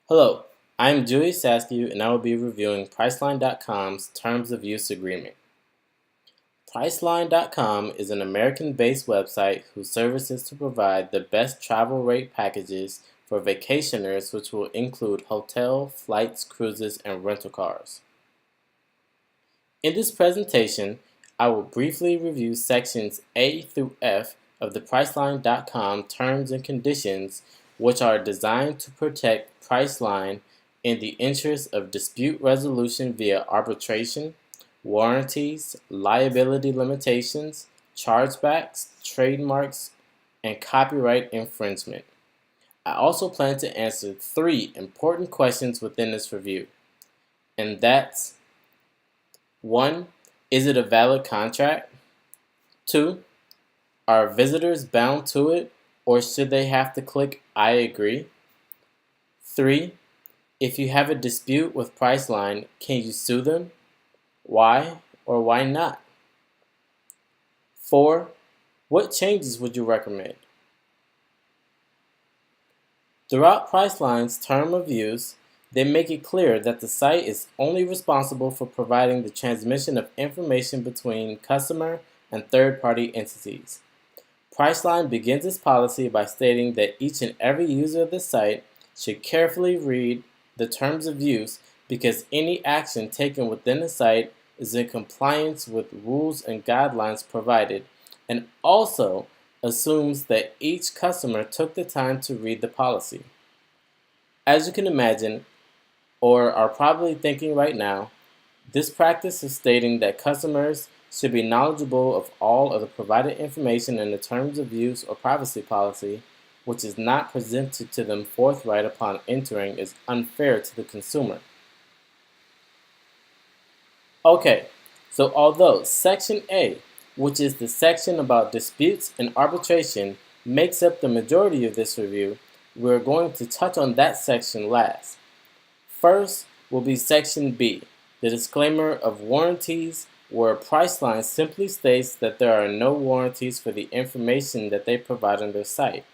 Hello, I'm Julius Askew and I will be reviewing Priceline.com's Terms of Use Agreement. Priceline.com is an American-based website whose service is to provide the best travel rate packages for vacationers, which will include hotel, flights, cruises, and rental cars. In this presentation, I will briefly review sections A through F of the Priceline.com Terms and Conditions, which are designed to protect Priceline in the interest of dispute resolution via arbitration, warranties, liability limitations, chargebacks, trademarks, and copyright infringement. I also plan to answer 3 important questions within this review, and that's 1. Is it a valid contract? 2. Are visitors bound to it, or should they have to click I agree? 3. If you have a dispute with Priceline, can you sue them? Why or why not? 4. What changes would you recommend? Throughout Priceline's term of use, they make it clear that the site is only responsible for providing the transmission of information between customer and third-party entities. Priceline begins its policy by stating that each and every user of the site should carefully read the terms of use because any action taken within the site is in compliance with rules and guidelines provided, and also assumes that each customer took the time to read the policy. As you can imagine, or are probably thinking right now, this practice is stating that customers should be knowledgeable of all of the provided information in the terms of use or privacy policy, which is not presented to them forthright upon entering, is unfair to the consumer. Okay, so although Section A, which is the section about disputes and arbitration, makes up the majority of this review, we're going to touch on that section last. First will be Section B, the disclaimer of warranties, where Priceline simply states that there are no warranties for the information that they provide on their site.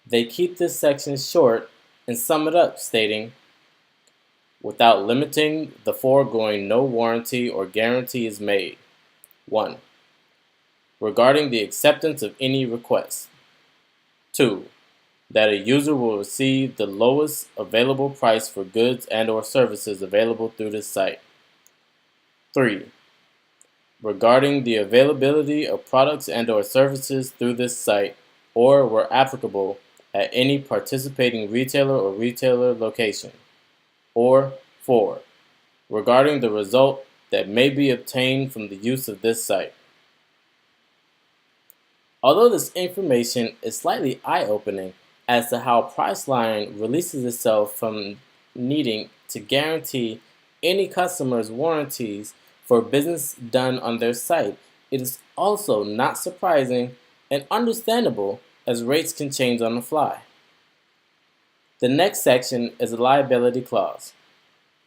They keep this section short and sum it up stating, without limiting the foregoing, no warranty or guarantee is made. 1. Regarding the acceptance of any request. 2. That a user will receive the lowest available price for goods and/or services available through this site. 3. Regarding the availability of products and/or services through this site, or where applicable, at any participating retailer or retailer location. Or 4. Regarding the result that may be obtained from the use of this site. Although this information is slightly eye-opening as to how Priceline releases itself from needing to guarantee any customer's warranties for business done on their site, it is also not surprising and understandable as rates can change on the fly. The next section is a liability clause.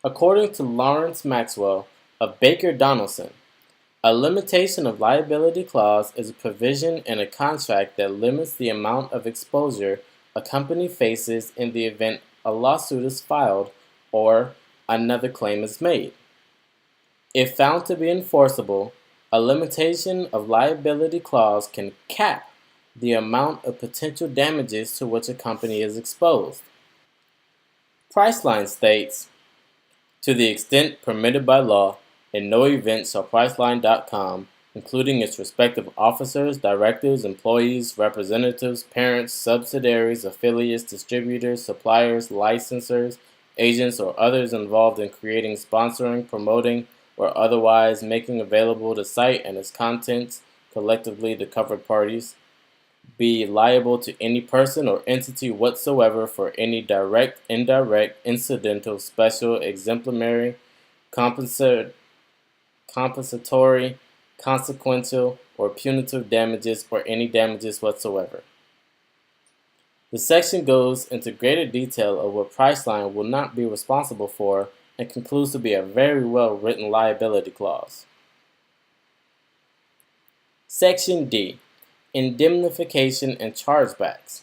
According to Lawrence Maxwell of Baker Donaldson, a limitation of liability clause is a provision in a contract that limits the amount of exposure a company faces in the event a lawsuit is filed or another claim is made. If found to be enforceable, a limitation of liability clause can cap the amount of potential damages to which a company is exposed. Priceline states, to the extent permitted by law, in no event shall Priceline.com, including its respective officers, directors, employees, representatives, parents, subsidiaries, affiliates, distributors, suppliers, licensors, agents, or others involved in creating, sponsoring, promoting, or otherwise making available the site and its contents, collectively the covered parties, be liable to any person or entity whatsoever for any direct, indirect, incidental, special, exemplary, compensatory, consequential, or punitive damages or any damages whatsoever. The section goes into greater detail of what Priceline will not be responsible for and concludes to be a very well-written liability clause. Section D, Indemnification and Chargebacks.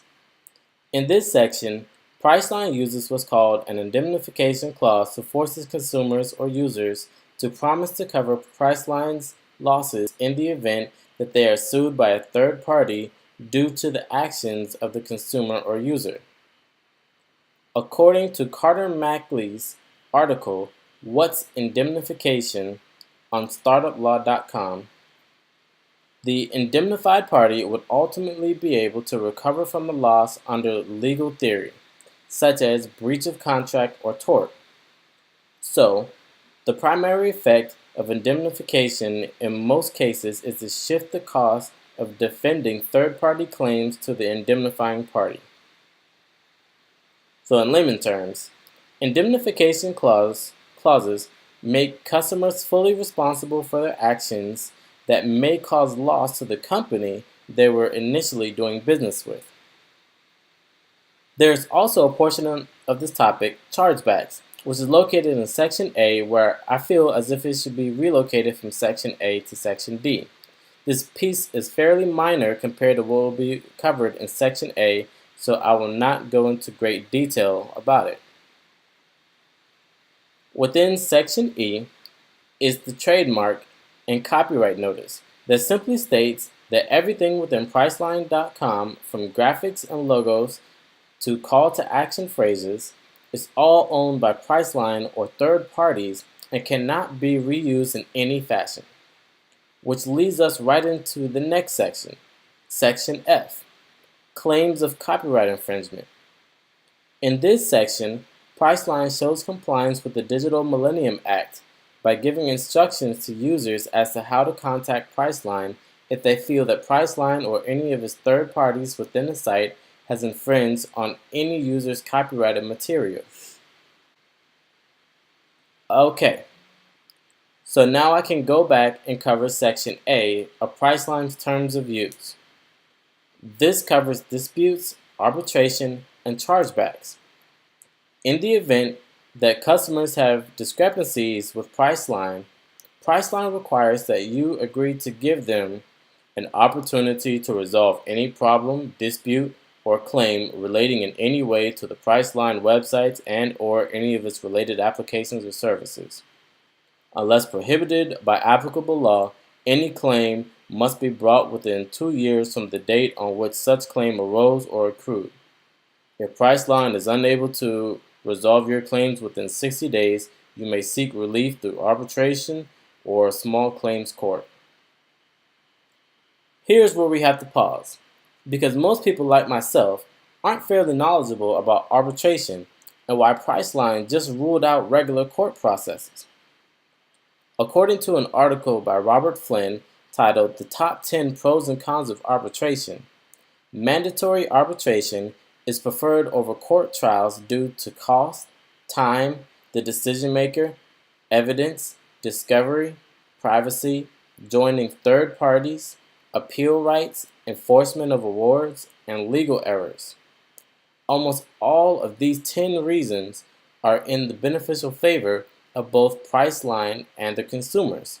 In this section, Priceline uses what's called an indemnification clause to force its consumers or users to promise to cover Priceline's losses in the event that they are sued by a third party due to the actions of the consumer or user. According to Carter Mackley's article, What's Indemnification on StartupLaw.com, the indemnified party would ultimately be able to recover from the loss under legal theory, such as breach of contract or tort. So, the primary effect of indemnification in most cases is to shift the cost of defending third-party claims to the indemnifying party. So in layman terms, indemnification clauses make customers fully responsible for their actions that may cause loss to the company they were initially doing business with. There's also a portion of this topic, chargebacks, which is located in Section A, where I feel as if it should be relocated from Section A to Section D. This piece is fairly minor compared to what will be covered in Section A, so I will not go into great detail about it. Within Section E is the trademark and copyright notice that simply states that everything within Priceline.com, from graphics and logos to call to action phrases, is all owned by Priceline or third parties and cannot be reused in any fashion. Which leads us right into the next section, Section F, Claims of Copyright Infringement. In this section, Priceline shows compliance with the Digital Millennium Act by giving instructions to users as to how to contact Priceline if they feel that Priceline or any of its third parties within the site has infringed on any user's copyrighted material. Okay, so now I can go back and cover Section A of Priceline's Terms of Use. This covers disputes, arbitration, and chargebacks. In the event that customers have discrepancies with Priceline, Priceline requires that you agree to give them an opportunity to resolve any problem, dispute, or claim relating in any way to the Priceline websites and/or any of its related applications or services. Unless prohibited by applicable law, any claim must be brought within 2 years from the date on which such claim arose or accrued. If Priceline is unable to resolve your claims within 60 days, you may seek relief through arbitration or a small claims court. Here's where we have to pause, because most people like myself aren't fairly knowledgeable about arbitration and why Priceline just ruled out regular court processes. According to an article by Robert Flynn titled The Top 10 Pros and Cons of Arbitration, mandatory arbitration is preferred over court trials due to cost, time, the decision maker, evidence, discovery, privacy, joining third parties, appeal rights, enforcement of awards, and legal errors. Almost all of these 10 reasons are in the beneficial favor of both Priceline and the consumers.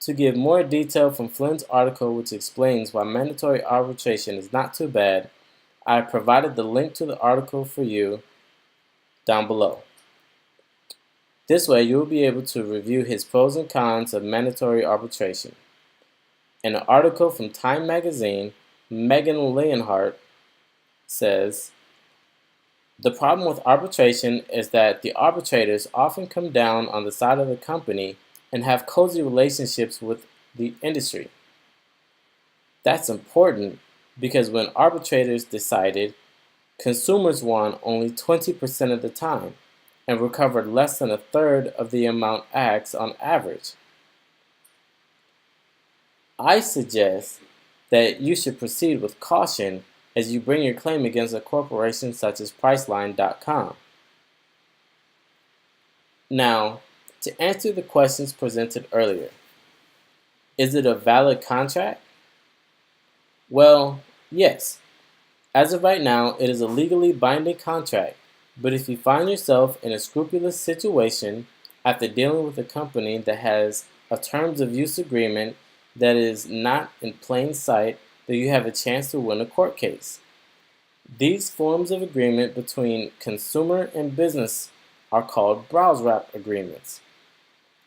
To give more detail from Flynn's article, which explains why mandatory arbitration is not too bad, I provided the link to the article for you down below. This way, you'll be able to review his pros and cons of mandatory arbitration. In an article from Time magazine, Megan Leonhardt says, "The problem with arbitration is that the arbitrators often come down on the side of the company and have cozy relationships with the industry. That's important because when arbitrators decided, consumers won only 20% of the time and recovered less than a third of the amount asked on average. I suggest that you should proceed with caution as you bring your claim against a corporation such as Priceline.com. Now, to answer the questions presented earlier, is it a valid contract? Well, yes. As of right now, it is a legally binding contract, but if you find yourself in a scrupulous situation after dealing with a company that has a terms of use agreement that is not in plain sight, then you have a chance to win a court case. These forms of agreement between consumer and business are called browse wrap agreements.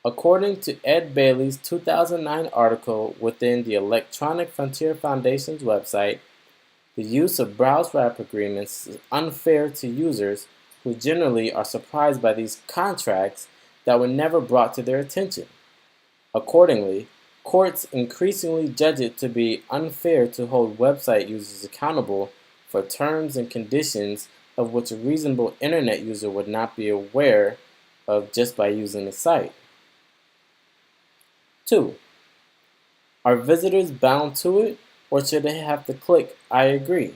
According to Ed Bailey's 2009 article within the Electronic Frontier Foundation's website, the use of browse wrap agreements is unfair to users who generally are surprised by these contracts that were never brought to their attention. Accordingly, courts increasingly judge it to be unfair to hold website users accountable for terms and conditions of which a reasonable internet user would not be aware of just by using the site. 2. Are visitors bound to it, or should they have to click I agree?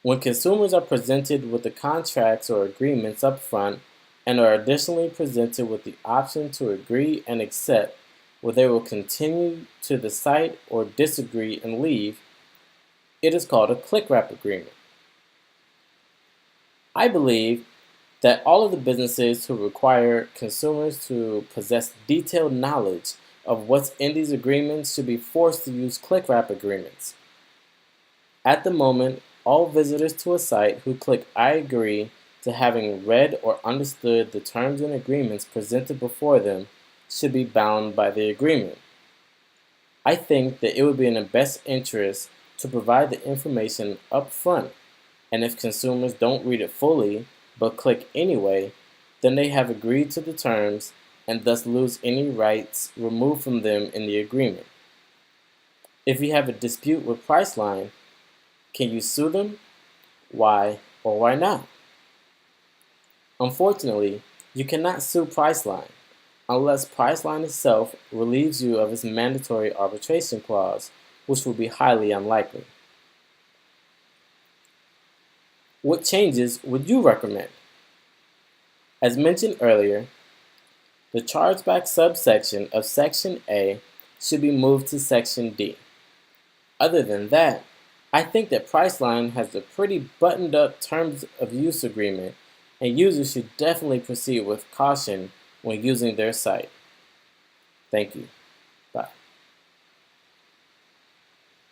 When consumers are presented with the contracts or agreements up front and are additionally presented with the option to agree and accept whether they will continue to the site or disagree and leave, it is called a click wrap agreement. I believe that all of the businesses who require consumers to possess detailed knowledge of what's in these agreements should be forced to use click wrap agreements. At the moment, all visitors to a site who click I agree to having read or understood the terms and agreements presented before them should be bound by the agreement. I think that it would be in the best interest to provide the information up front, and if consumers don't read it fully but click anyway, then they have agreed to the terms and thus lose any rights removed from them in the agreement. If you have a dispute with Priceline, can you sue them? Why or why not? Unfortunately, you cannot sue Priceline unless Priceline itself relieves you of its mandatory arbitration clause, which will be highly unlikely. What changes would you recommend? As mentioned earlier, the chargeback subsection of Section A should be moved to Section D. Other than that, I think that Priceline has a pretty buttoned up terms of use agreement, and users should definitely proceed with caution when using their site. Thank you. Bye.